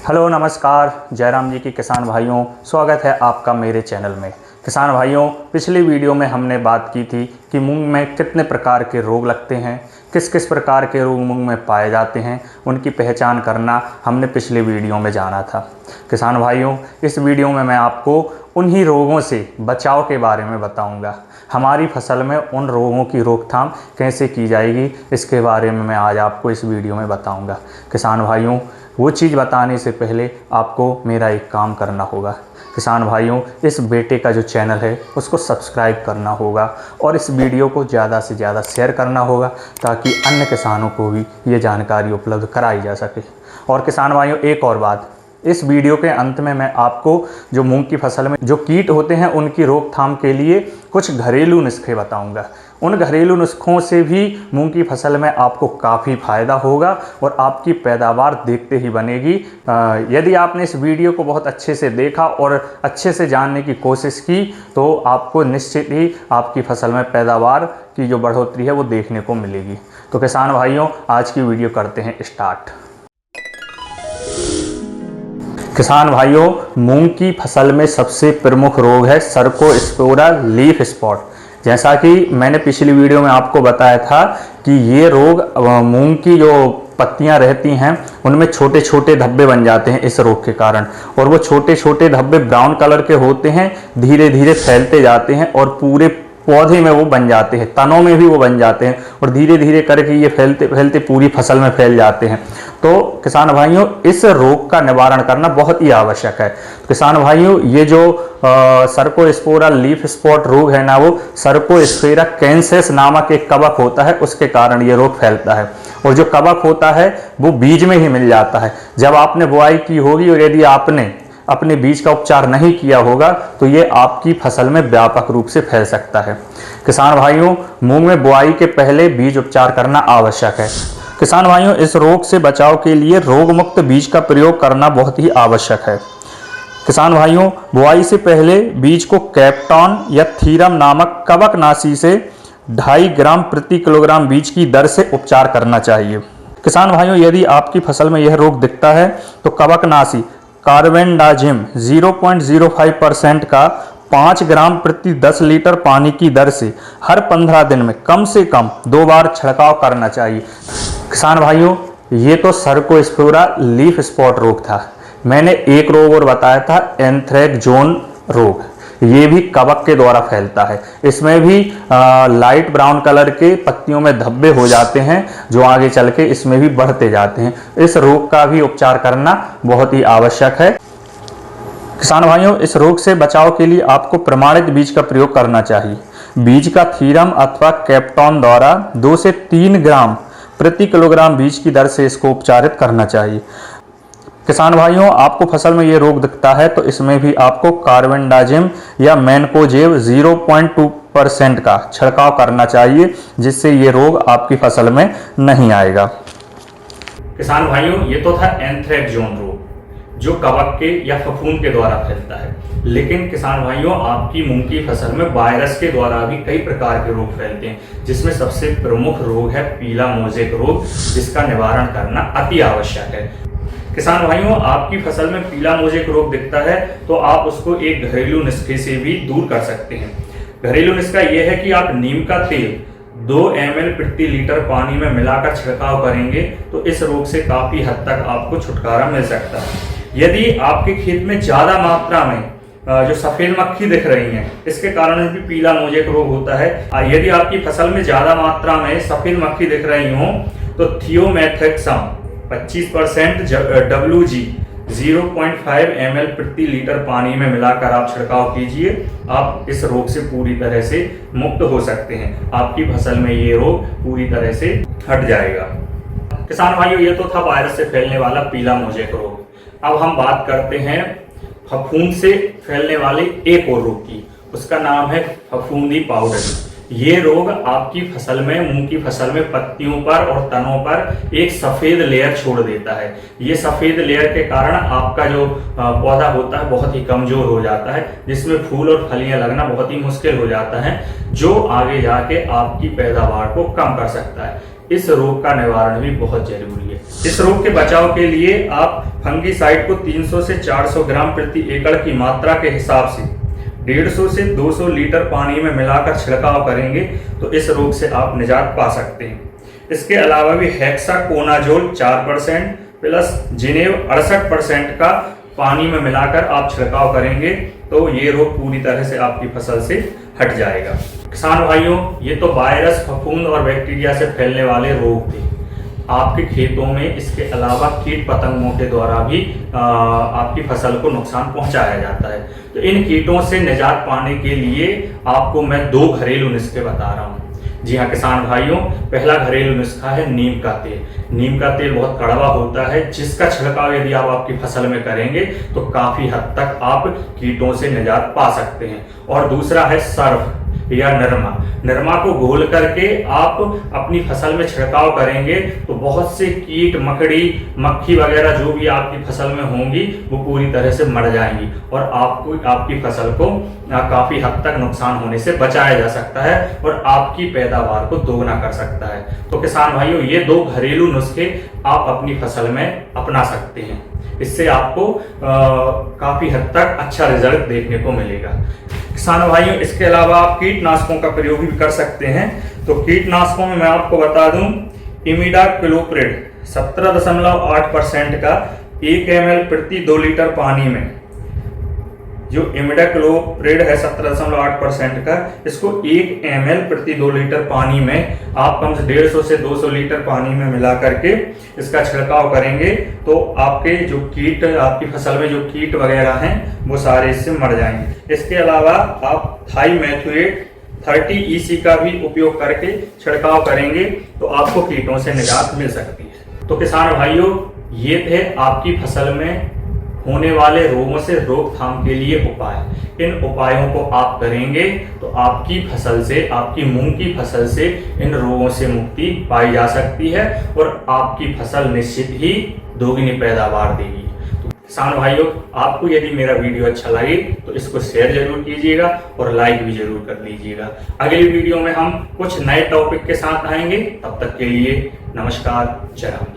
Hello नमस्कार, जयराम जी की किसान भाइयों, स्वागत है आपका मेरे चैनल में। किसान भाइयों, पिछली वीडियो में हमने बात की थी कि मूंग में कितने प्रकार के रोग लगते हैं, किस किस प्रकार के रोग मूंग में पाए जाते हैं, उनकी पहचान करना हमने पिछली वीडियो में जाना था। किसान भाइयों, इस वीडियो में मैं आपको उन्हीं रोगों से बचाव के बारे में बताऊंगा। हमारी फसल में उन रोगों की रोकथाम कैसे की जाएगी, इसके बारे में मैं आज आपको इस वीडियो में बताऊंगा। किसान भाइयों, वो चीज़ बताने से पहले आपको मेरा एक काम करना होगा। किसान भाइयों, इस बेटे का जो चैनल है उसको सब्सक्राइब करना होगा और इस वीडियो को ज़्यादा से ज़्यादा शेयर करना होगा ताकि अन्य किसानों को भी ये जानकारी उपलब्ध कराई जा सके। और किसान भाइयों, एक और बात, इस वीडियो के अंत में मैं आपको जो मूंग की फसल में जो कीट होते हैं उनकी रोकथाम के लिए कुछ घरेलू नुस्खे बताऊंगा। उन घरेलू नुस्खों से भी मूंग की फसल में आपको काफ़ी फ़ायदा होगा और आपकी पैदावार देखते ही बनेगी। यदि आपने इस वीडियो को बहुत अच्छे से देखा और अच्छे से जानने की कोशिश की तो आपको निश्चित ही आपकी फसल में पैदावार की जो बढ़ोतरी है वो देखने को मिलेगी। तो किसान भाइयों, आज की वीडियो करते हैं स्टार्ट। किसान भाइयों, मूंग की फसल में सबसे प्रमुख रोग है सर्कोस्पोरा लीफ स्पॉट। जैसा कि मैंने पिछली वीडियो में आपको बताया था कि ये रोग मूंग की जो पत्तियां रहती हैं उनमें छोटे छोटे धब्बे बन जाते हैं इस रोग के कारण, और वो छोटे छोटे धब्बे ब्राउन कलर के होते हैं, धीरे धीरे फैलते जाते हैं और पूरे पौधे में वो बन जाते हैं, तनों में भी वो बन जाते हैं और धीरे धीरे करके ये फैलते फैलते पूरी फसल में फैल जाते हैं। तो किसान भाइयों, इस रोग का निवारण करना बहुत ही आवश्यक है। किसान भाइयों, ये जो सर्कोस्पोरा लीफ स्पॉट रोग है ना, वो सर्कोस्फेरा कैंसेस नामक एक कवक होता है, उसके कारण ये रोग फैलता है। और जो कवक होता है वो बीज में ही मिल जाता है। जब आपने बुआई की होगी और यदि आपने अपने बीज का उपचार नहीं किया होगा तो ये आपकी फसल में व्यापक रूप से फैल सकता है। किसान भाइयों, मूंग में बुआई के पहले बीज उपचार करना आवश्यक है। किसान भाइयों, इस रोग से बचाव के लिए रोग मुक्त बीज का प्रयोग करना बहुत ही आवश्यक है। किसान भाइयों, बुआई से पहले बीज को कैप्टॉन या थीरम नामक कवकनाशी से 2.5 ग्राम प्रति किलोग्राम बीज की दर से उपचार करना चाहिए। किसान भाइयों, यदि आपकी फसल में यह रोग दिखता है तो कवकनाशी कार्बेंडाजिम 0.05% का 5 ग्राम प्रति 10 लीटर पानी की दर से हर 15 दिन में कम से कम 2 बार छिड़काव करना चाहिए। किसान भाइयों, ये तो सर्कोस्पोरा लीफ स्पॉट रोग था। मैंने एक रोग और बताया था, एंथ्रेक्नोजोन रोग। ये भी कवक के द्वारा फैलता है। इसमें भी लाइट ब्राउन कलर के पत्तियों में धब्बे हो जाते हैं जो आगे चल के इसमें भी बढ़ते जाते हैं। इस रोग का भी उपचार करना बहुत ही आवश्यक है। किसान भाइयों, इस रोग से बचाव के लिए आपको प्रमाणित बीज का प्रयोग करना चाहिए। बीज का थीरम अथवा कैप्टॉन द्वारा 2 से 3 ग्राम प्रति किलोग्राम बीज की दर से इसको उपचारित करना चाहिए। किसान भाइयों, आपको फसल में ये रोग दिखता है तो इसमें भी आपको कार्बेंडाजिम या मैनकोजेब 0.2% का छिड़काव करना चाहिए, जिससे ये रोग आपकी फसल में नहीं आएगा। किसान भाइयों, ये तो था एंथ्रेक्नोजोन रोग जो कवक के या फफूंद के द्वारा फैलता है। लेकिन किसान भाइयों, आपकी मूंग की फसल में वायरस के द्वारा भी कई प्रकार के रोग फैलते हैं, जिसमें सबसे प्रमुख रोग है पीला मोजेक रोग, जिसका निवारण करना अति आवश्यक है। किसान भाइयों, आपकी फसल में पीला मोजेक रोग दिखता है तो आप उसको एक घरेलू नुस्खे से भी दूर कर सकते हैं। घरेलू नुस्खा यह है कि आप नीम का तेल 2 ml प्रति लीटर पानी में मिलाकर छिड़काव करेंगे तो इस रोग से काफी हद तक आपको छुटकारा मिल सकता है। यदि आपके खेत में ज्यादा मात्रा में जो सफेद मक्खी दिख रही है, इसके कारण भी पीला मोजेक रोग होता है। यदि आपकी फसल में ज्यादा मात्रा में सफेद मक्खी दिख रही हो तो थियोमेथैक्सम 25% WG 0.5 ml प्रति लीटर पानी में मिलाकर आप छिड़काव कीजिए। आप इस रोग से पूरी तरह से मुक्त हो सकते हैं। आपकी फसल में ये रोग पूरी तरह से हट जाएगा। किसान भाइयों, ये तो था वायरस से फैलने वाला पीला मोजेक रोग। अब हम बात करते हैं फफूंद से फैलने वाले एक और रोग की। उसका नाम है फफूंदी पाउडर। ये रोग आपकी फसल में, मूंग की फसल में पत्तियों पर और तनों पर एक सफेद लेयर छोड़ देता है। ये सफेद लेयर के कारण आपका जो पौधा होता है बहुत ही कमजोर हो जाता है, जिसमें फूल और फलियां लगना बहुत ही मुश्किल हो जाता है, जो आगे जाके आपकी पैदावार को कम कर सकता है। इस रोग का निवारण भी बहुत जरूरी है। इस रोग के बचाव के लिए आप फंगीसाइड को 300 से 400 ग्राम प्रति एकड़ की मात्रा के हिसाब से 150 से 200 लीटर पानी में मिलाकर छिड़काव करेंगे तो इस रोग से आप निजात पा सकते हैं। इसके अलावा भी हेक्साकोनाजोल 4% प्लस जिनेव 68% का पानी में मिलाकर आप छिड़काव करेंगे तो ये रोग पूरी तरह से आपकी फसल से हट जाएगा। किसान भाइयों, ये तो वायरस, फफूंद और बैक्टीरिया से फैलने वाले रोग थे। आपके खेतों में इसके अलावा कीट पतंगों के द्वारा भी आपकी फसल को नुकसान पहुंचाया जाता है। तो इन कीटों से निजात पाने के लिए आपको मैं 2 घरेलू नुस्खे बता रहा हूँ। जी हाँ किसान भाइयों, पहला घरेलू नुस्खा है नीम का तेल। नीम का तेल बहुत कड़वा होता है, जिसका छिड़काव यदि आप आपकी फसल में करेंगे तो काफी हद तक आप कीटों से निजात पा सकते हैं। और दूसरा है सर्फ या निरमा। निरमा को घोल करके आप अपनी फसल में छिड़काव करेंगे तो बहुत से कीट, मकड़ी, मक्खी वगैरह जो भी आपकी फसल में होंगी वो पूरी तरह से मर जाएंगी और आपको आपकी फसल को काफी हद तक नुकसान होने से बचाया जा सकता है और आपकी पैदावार को दोगुना कर सकता है। तो किसान भाइयों, ये 2 घरेलू नुस्खे आप अपनी फसल में अपना सकते हैं। इससे आपको काफी हद तक अच्छा रिजल्ट देखने को मिलेगा। किसान भाइयों, इसके अलावा आप कीटनाशकों का प्रयोग भी कर सकते हैं। तो कीटनाशकों में मैं आपको बता दूं, इमिडाक्लोप्रिड 17.8% का 1 ml प्रति 2 लीटर पानी में, जो इमिडाक्लोप्रिड है 17.8% का, इसको 1 ml प्रति 2 लीटर पानी में आप कम से 150 से 200 लीटर पानी में मिला करके इसका छिड़काव करेंगे तो आपके जो कीट, आपकी फसल में जो कीट वगैरह हैं वो सारे इससे मर जाएंगे। इसके अलावा आप थाईमेथोएट 30 EC का भी उपयोग करके छिड़काव करेंगे तो आपको कीटों से निजात मिल सकती है। तो किसान भाइयों, ये थे आपकी फसल में होने वाले रोगों से रोकथाम के लिए उपाय। इन उपायों को आप करेंगे तो आपकी फसल से, आपकी मूंग की फसल से इन रोगों से मुक्ति पाई जा सकती है और आपकी फसल निश्चित ही दोगुनी पैदावार देगी। तो किसान भाइयों, आपको यदि मेरा वीडियो अच्छा लगे तो इसको शेयर जरूर कीजिएगा और लाइक भी जरूर कर लीजिएगा। अगली वीडियो में हम कुछ नए टॉपिक के साथ आएंगे। तब तक के लिए नमस्कार, जय राम।